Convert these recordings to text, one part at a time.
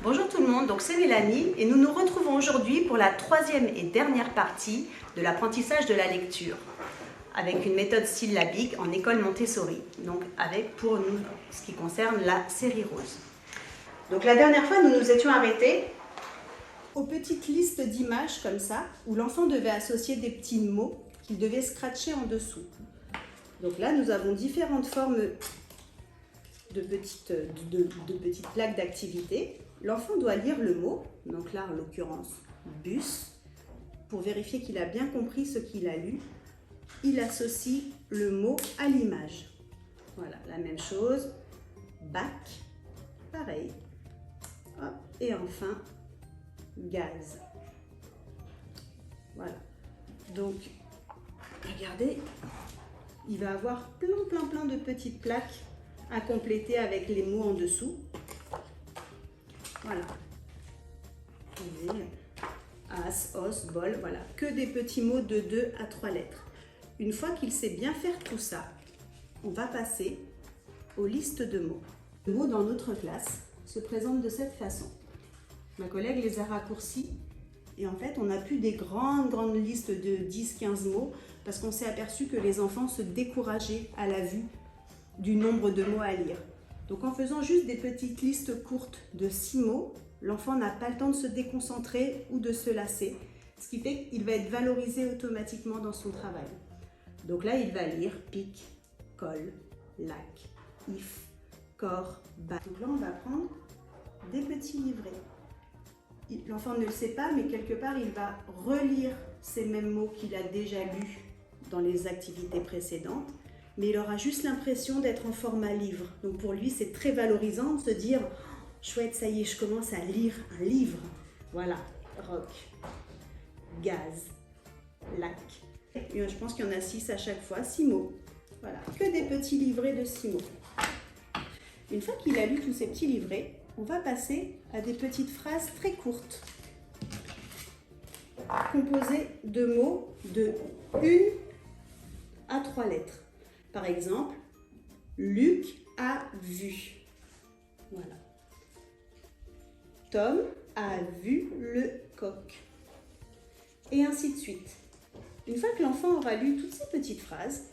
Bonjour tout le monde, donc c'est Mélanie et nous nous retrouvons aujourd'hui pour la troisième et dernière partie de l'apprentissage de la lecture avec une méthode syllabique en école Montessori, donc avec pour nous ce qui concerne la série rose. Donc la dernière fois nous nous étions arrêtés aux petites listes d'images comme ça où l'enfant devait associer des petits mots qu'il devait scratcher en dessous. Donc là nous avons différentes formes de petites plaques d'activité. L'enfant doit lire le mot, donc là en l'occurrence bus, pour vérifier qu'il a bien compris ce qu'il a lu. Il associe le mot à l'image. Voilà, la même chose, bac, pareil. Hop. Et enfin, gaz. Voilà. Donc, regardez, il va avoir plein de petites plaques à compléter avec les mots en dessous. Voilà. As, os, bol, voilà. Que des petits mots de 2 à 3 lettres. Une fois qu'il sait bien faire tout ça, on va passer aux listes de mots. Les mots dans notre classe se présentent de cette façon. Ma collègue les a raccourcis et en fait on n'a plus des grandes listes de 10-15 mots parce qu'on s'est aperçu que les enfants se décourageaient à la vue du nombre de mots à lire. Donc en faisant juste des petites listes courtes de 6 mots, l'enfant n'a pas le temps de se déconcentrer ou de se lasser, ce qui fait qu'il va être valorisé automatiquement dans son travail. Donc là, il va lire pic, colle, lac, if, corps, bac. Donc là, on va prendre des petits livrets. L'enfant ne le sait pas, mais quelque part, il va relire ces mêmes mots qu'il a déjà lus dans les activités précédentes. Mais il aura juste l'impression d'être en format livre. Donc pour lui, c'est très valorisant de se dire « Chouette, ça y est, je commence à lire un livre. » Voilà, roc, gaz, lac. Et je pense qu'il y en a 6 à chaque fois, 6 mots. Voilà, que des petits livrets de 6 mots. Une fois qu'il a lu tous ces petits livrets, on va passer à des petites phrases très courtes, composées de mots de 1 à 3 lettres. Par exemple, Luc a vu. Voilà. Tom a vu le coq. Et ainsi de suite. Une fois que l'enfant aura lu toutes ces petites phrases,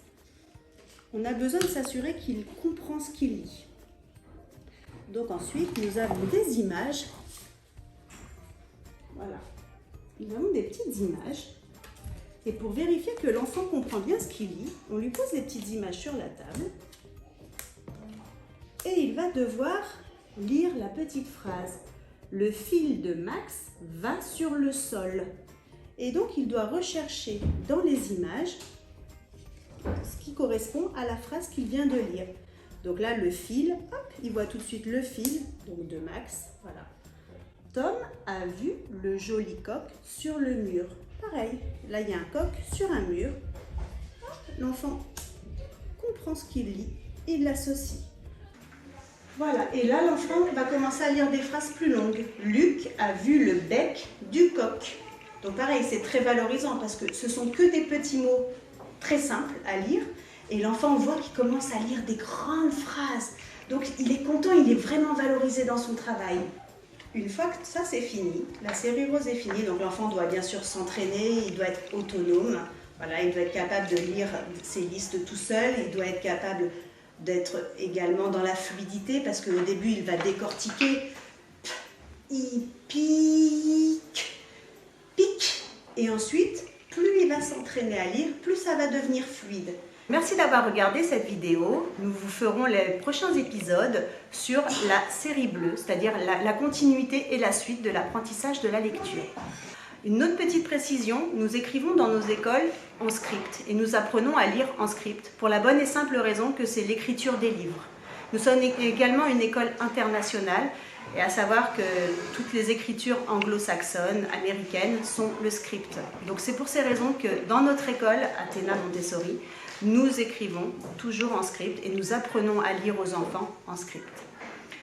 on a besoin de s'assurer qu'il comprend ce qu'il lit. Donc ensuite, nous avons des images. Voilà. Nous avons des petites images. Et pour vérifier que l'enfant comprend bien ce qu'il lit, on lui pose des petites images sur la table. Et il va devoir lire la petite phrase. Le fil de Max va sur le sol. Et donc, il doit rechercher dans les images ce qui correspond à la phrase qu'il vient de lire. Donc là, le fil, hop, il voit tout de suite le fil, donc de Max, voilà. Tom a vu le joli coq sur le mur. Pareil, là, il y a un coq sur un mur. L'enfant comprend ce qu'il lit et il l'associe. Voilà, et là, l'enfant va commencer à lire des phrases plus longues. Luc a vu le bec du coq. Donc pareil, c'est très valorisant parce que ce sont que des petits mots très simples à lire et l'enfant voit qu'il commence à lire des grandes phrases. Donc il est content, il est vraiment valorisé dans son travail. Une fois que ça c'est fini, la série rose est finie, donc l'enfant doit bien sûr s'entraîner, il doit être autonome. Voilà, il doit être capable de lire ses listes tout seul, il doit être capable d'être également dans la fluidité parce qu'au début il va décortiquer. Il pique. Et ensuite, plus il va s'entraîner à lire, plus ça va devenir fluide. Merci d'avoir regardé cette vidéo. Nous vous ferons les prochains épisodes sur la série bleue, c'est-à-dire la continuité et la suite de l'apprentissage de la lecture. Une autre petite précision, nous écrivons dans nos écoles en script et nous apprenons à lire en script pour la bonne et simple raison que c'est l'écriture des livres. Nous sommes également une école internationale et à savoir que toutes les écritures anglo-saxonnes, américaines sont le script. Donc c'est pour ces raisons que dans notre école, Athéna Montessori, nous écrivons toujours en script et nous apprenons à lire aux enfants en script.